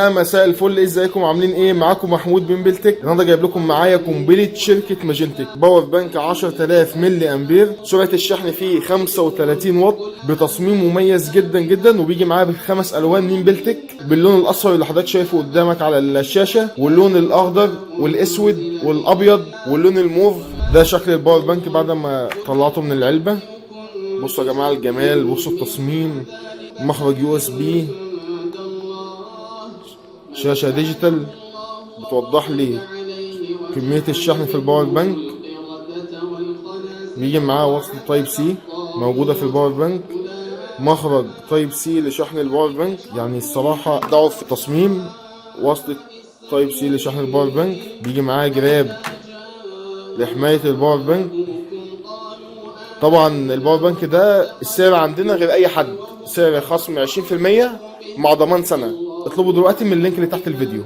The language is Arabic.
يا مساء الفل، ازيكم عاملين ايه؟ معاكم محمود من بلتك. النهارده جايب لكم معايا قنبله شركه ماجنتك باور بانك 10000 ملي امبير. سرعه الشحن فيه 35 واط بتصميم مميز جدا جدا، وبيجي معاه بخمس الوان من بلتك، باللون الاصفر اللي حضرتك شايفه قدامك على الشاشه، واللون الاخضر والاسود والابيض واللون الموف. ده شكل الباور بانك بعد ما طلعته من العلبه. بصوا يا جماعه الجمال، بصوا التصميم، مخرج يو اس بي، شاشة ديجيتال بتوضح لي كمية الشحن في الباور بانك. بيجي معاه وصلة تايب سي موجودة في الباور بانك، مخرج تايب سي لشحن الباور بانك. يعني الصراحة ضعف في التصميم. وصلة تايب سي لشحن الباور بانك، بيجي معاه جراب لحماية الباور بانك. طبعا الباور بانك ده السعر عندنا غير اي حد، سعر خصم 20% مع ضمان سنة. اطلبوا دلوقتي من اللينك اللي تحت الفيديو.